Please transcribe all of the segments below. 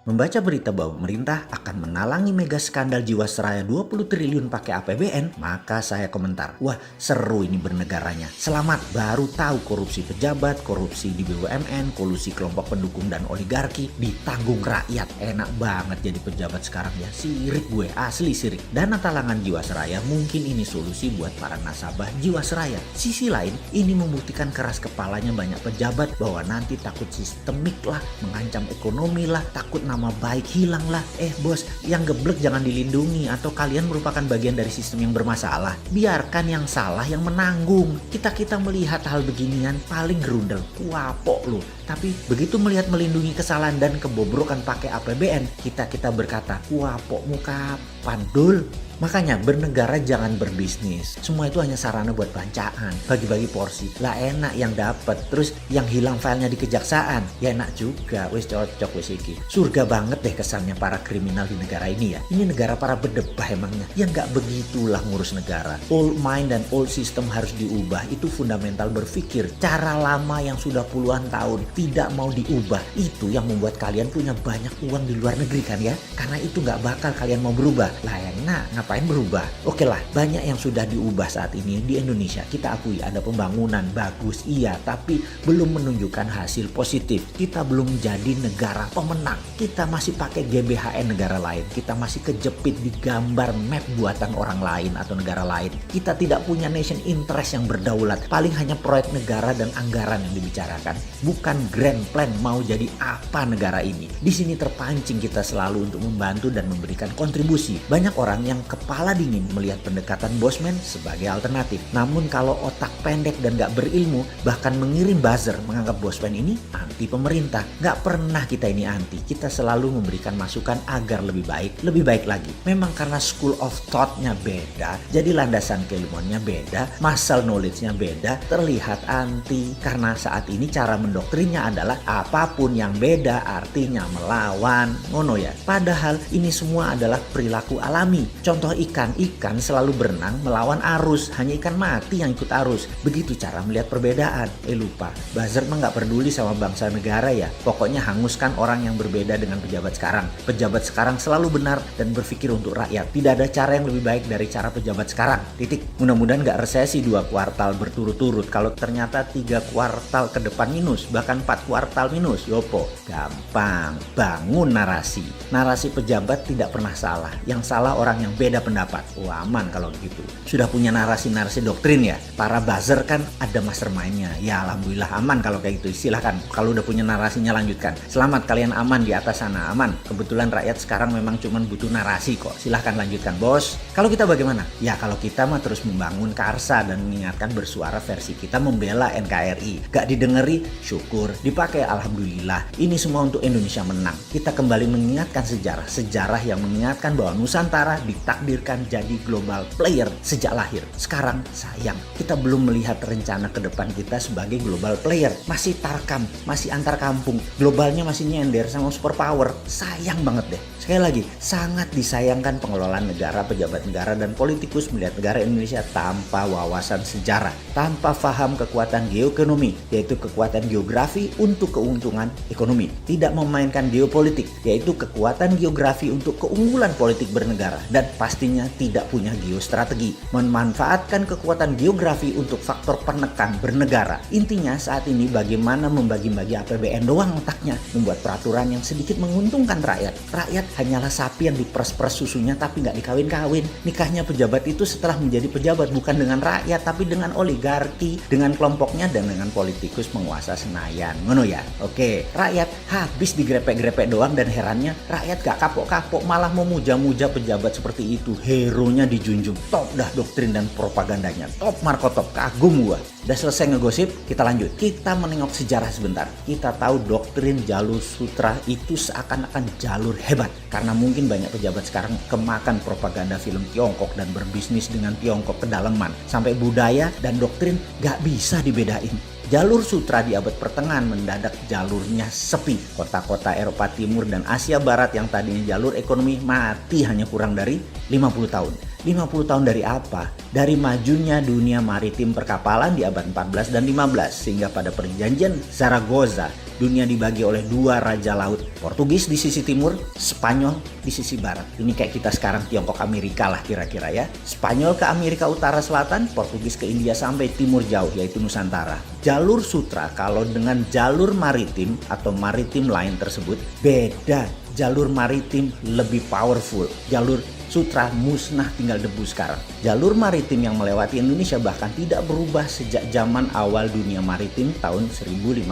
Membaca berita bahwa pemerintah akan menalangi mega skandal Jiwasraya 20 triliun pakai APBN, maka saya komentar, wah seru ini bernegaranya. Selamat, baru tahu korupsi pejabat, korupsi di BUMN, kolusi kelompok pendukung dan oligarki ditanggung rakyat. Enak banget jadi pejabat sekarang ya, sirik gue, asli sirik. Dana talangan Jiwasraya mungkin ini solusi buat para nasabah Jiwasraya. Sisi lain, ini membuktikan keras kepalanya banyak pejabat bahwa nanti takut sistemik lah, mengancam ekonomi lah, takut nama baik hilang lah. Bos, yang geblek jangan dilindungi atau kalian merupakan bagian dari sistem yang bermasalah. Biarkan yang salah yang menanggung. Kita melihat hal beginian paling gerundel, kuapok loh. Tapi begitu melihat melindungi kesalahan dan kebobrokan pakai APBN, kita berkata, kuapokmu kapan dul? Makanya bernegara jangan berbisnis. Semua itu hanya sarana buat bancaan, bagi-bagi porsi. Lah enak yang dapat, terus yang hilang filenya di kejaksaan. Ya enak juga, wis cocok wis iki. Surga banget deh kesannya para kriminal di negara ini ya. Ini negara para berdebah emangnya. Ya nggak begitulah ngurus negara. Old mind dan old system harus diubah. Itu fundamental berpikir. Cara lama yang sudah puluhan tahun tidak mau diubah. Itu yang membuat kalian punya banyak uang di luar negeri kan ya. Karena itu nggak bakal kalian mau berubah. Lah enak, ngapain berubah? Oke lah, banyak yang sudah diubah saat ini di Indonesia. Kita akui ada pembangunan bagus, iya, tapi belum menunjukkan hasil positif. Kita belum jadi negara pemenang. Kita masih pakai GBHN negara lain. Kita masih kejepit di gambar map buatan orang lain atau negara lain. Kita tidak punya nation interest yang berdaulat. Paling hanya proyek negara dan anggaran yang dibicarakan. Bukan grand plan mau jadi apa negara ini. Di sini terpancing kita selalu untuk membantu dan memberikan kontribusi. Banyak orang yang kepala dingin melihat pendekatan bosman sebagai alternatif. Namun kalau otak pendek dan gak berilmu, bahkan mengirim buzzer menganggap bosman ini anti pemerintah. Gak pernah kita ini anti. Kita selalu memberikan masukan agar lebih baik lagi. Memang karena school of thought-nya beda, jadi landasan keilmuannya beda, muscle knowledge-nya beda, terlihat anti. Karena saat ini cara mendoktrinnya adalah apapun yang beda artinya melawan. Ngono ya. Padahal ini semua adalah perilaku alami. Contoh ikan selalu berenang melawan arus. Hanya ikan mati yang ikut arus. Begitu cara melihat perbedaan. Lupa, buzzer mah gak peduli sama bangsa negara ya. Pokoknya hanguskan orang yang berbeda dengan pejabat sekarang. Pejabat sekarang selalu benar dan berpikir untuk rakyat. Tidak ada cara yang lebih baik dari cara pejabat sekarang. Titik. Mudah-mudahan gak resesi 2 kuartal berturut-turut. Kalau ternyata 3 kuartal ke depan minus, bahkan 4 kuartal minus, yopo. Gampang. Bangun narasi. Narasi pejabat tidak pernah salah. Yang salah orang yang beda pendapat. Aman kalau begitu. Sudah punya narasi-narasi doktrin ya. Para buzzer kan ada mastermind-nya. Ya alhamdulillah aman kalau kayak gitu. Silahkan. Kalau udah punya narasinya lanjutkan. Selamat kalian aman di atas sana. Aman. Kebetulan rakyat sekarang memang cuma butuh narasi kok. Silahkan lanjutkan bos. Kalau kita bagaimana? Ya kalau kita mah terus membangun Karsa dan mengingatkan bersuara versi kita membela NKRI. Gak didengeri, syukur. Dipakai alhamdulillah. Ini semua untuk Indonesia menang. Kita kembali mengingatkan sejarah. Sejarah yang mengingatkan bahwa Nusantara ditakdirkan jadi global player sejak lahir. Sekarang sayang, kita belum melihat rencana ke depan kita sebagai global player. Masih tarkam, masih antar kampung. Globalnya masih nyender sama superpower. Sayang banget deh. Sekali lagi, sangat disayangkan pengelolaan negara, pejabat negara, dan politikus melihat negara Indonesia tanpa wawasan sejarah. Tanpa paham kekuatan geoekonomi, yaitu kekuatan geografi untuk keuntungan ekonomi. Tidak memainkan geopolitik, yaitu kekuatan geografi untuk keunggulan politik bernegara. Dan pastinya tidak punya geostrategi. Memanfaatkan kekuatan geografi untuk faktor penekan bernegara. Intinya saat ini bagaimana membagi-bagi APBN doang otaknya. Membuat peraturan yang sedikit menguntungkan rakyat. Rakyat hanyalah sapi yang diperes-peres susunya tapi nggak dikawin-kawin. Nikahnya pejabat itu setelah menjadi pejabat bukan dengan rakyat tapi dengan oligarki, dengan kelompoknya dan dengan politikus penguasa Senayan. Ngono ya? Oke, rakyat habis digrepek-grepek doang dan herannya rakyat gak kapok-kapok malah memuja-muja pejabat seperti itu. Hero-nya dijunjung. Top dah doktrin dan propagandanya. Top Marco Top. Kagum gua. Udah selesai ngegosip, kita lanjut. Kita menengok sejarah sebentar. Kita tahu doktrin jalur sutra itu seakan-akan jalur hebat. Karena mungkin banyak pejabat sekarang kemakan propaganda film Tiongkok dan berbisnis dengan Tiongkok kedalaman. Sampai budaya dan doktrin gak bisa dibedain. Jalur sutra di abad pertengahan mendadak jalurnya sepi. Kota-kota Eropa Timur dan Asia Barat yang tadinya jalur ekonomi mati hanya kurang dari 50 tahun. 50 tahun dari apa? Dari majunya dunia maritim perkapalan di abad 14 dan 15 sehingga pada perjanjian Zaragoza dunia dibagi oleh dua raja laut. Portugis di sisi timur, Spanyol di sisi barat. Ini kayak kita sekarang Tiongkok Amerika lah kira-kira ya. Spanyol ke Amerika Utara Selatan, Portugis ke India sampai timur jauh yaitu Nusantara. Jalur sutra kalau dengan jalur maritim atau maritim line tersebut beda. Jalur maritim lebih powerful. Jalur sutra musnah tinggal debu sekarang. Jalur maritim yang melewati Indonesia bahkan tidak berubah sejak zaman awal dunia maritim tahun 1511.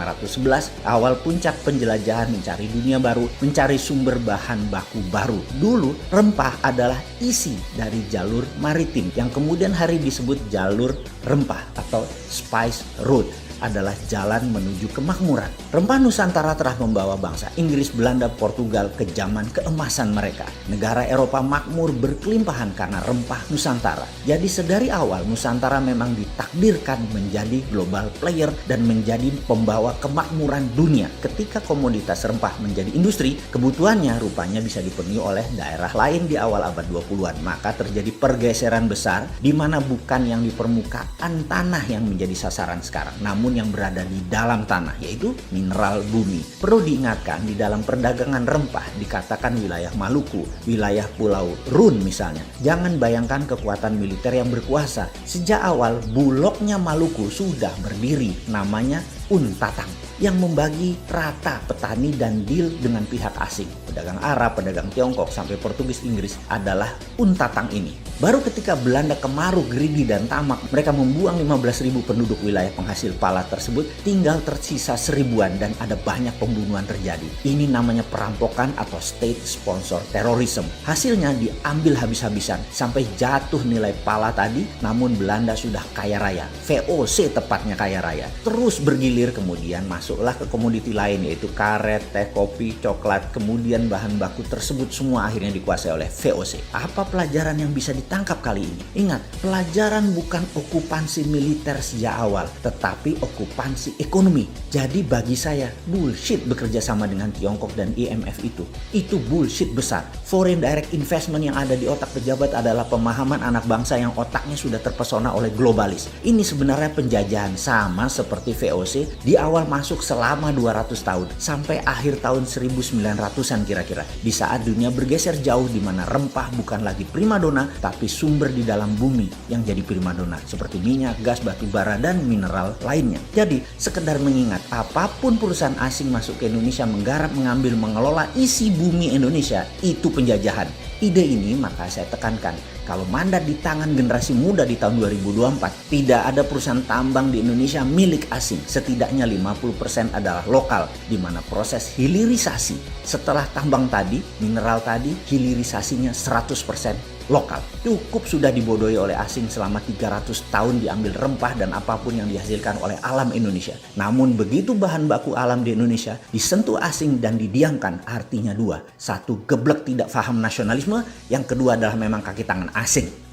Awal puncak penjelajahan mencari dunia baru, mencari sumber bahan baku baru. Dulu rempah adalah isi dari jalur maritim yang kemudian hari disebut jalur rempah atau spice road. Adalah jalan menuju kemakmuran. Rempah Nusantara telah membawa bangsa Inggris, Belanda, Portugal ke zaman keemasan mereka. Negara Eropa makmur berkelimpahan karena rempah Nusantara. Jadi sedari awal Nusantara memang ditakdirkan menjadi global player dan menjadi pembawa kemakmuran dunia. Ketika komoditas rempah menjadi industri, kebutuhannya rupanya bisa dipenuhi oleh daerah lain di awal abad 20-an. Maka terjadi pergeseran besar di mana bukan yang di permukaan tanah yang menjadi sasaran sekarang, namun yang berada di dalam tanah, yaitu mineral bumi. Perlu diingatkan, di dalam perdagangan rempah dikatakan wilayah Maluku, wilayah Pulau Run misalnya. Jangan bayangkan kekuatan militer yang berkuasa. Sejak awal Bulognya Maluku sudah berdiri, namanya Untatang, yang membagi rata petani dan deal dengan pihak asing. Pedagang Arab, pedagang Tiongkok, sampai Portugis, Inggris adalah Untatang ini. Baru ketika Belanda kemaruk, greedy dan tamak, mereka membuang 15.000 penduduk wilayah penghasil pala tersebut, tinggal tersisa 1000-an dan ada banyak pembunuhan terjadi. Ini namanya perampokan atau state sponsor terrorism. Hasilnya diambil habis-habisan sampai jatuh nilai pala tadi, namun Belanda sudah kaya raya. VOC tepatnya kaya raya. Terus bergilir, kemudian masuklah ke komoditi lain yaitu karet, teh, kopi, coklat. Kemudian bahan baku tersebut semua akhirnya dikuasai oleh VOC. Apa pelajaran yang bisa ditangkap kali ini? Ingat, pelajaran bukan okupansi militer sejak awal, tetapi okupansi ekonomi. Jadi bagi saya bullshit bekerja sama dengan Tiongkok dan IMF itu. Itu bullshit besar. Foreign direct investment yang ada di otak pejabat adalah pemahaman anak bangsa yang otaknya sudah terpesona oleh globalis. Ini sebenarnya penjajahan sama seperti VOC di awal masuk selama 200 tahun sampai akhir tahun 1900-an kira-kira. Di saat dunia bergeser jauh di mana rempah bukan lagi primadona tapi sumber di dalam bumi yang jadi primadona seperti minyak, gas, batu bara dan mineral lainnya. Jadi sekedar mengingat, apapun perusahaan asing masuk ke Indonesia menggarap, mengambil, mengelola isi bumi Indonesia, itu penjajahan. Ide ini maka saya tekankan, kalau mandat di tangan generasi muda di tahun 2024, tidak ada perusahaan tambang di Indonesia milik asing. Setidaknya 50% adalah lokal, di mana proses hilirisasi setelah tambang tadi, mineral tadi, hilirisasinya 100% lokal. Cukup sudah dibodohi oleh asing selama 300 tahun diambil rempah dan apapun yang dihasilkan oleh alam Indonesia. Namun begitu bahan baku alam di Indonesia disentuh asing dan didiamkan, artinya dua. Satu, geblek tidak paham nasionalisme. Yang kedua adalah memang kaki tangan asing.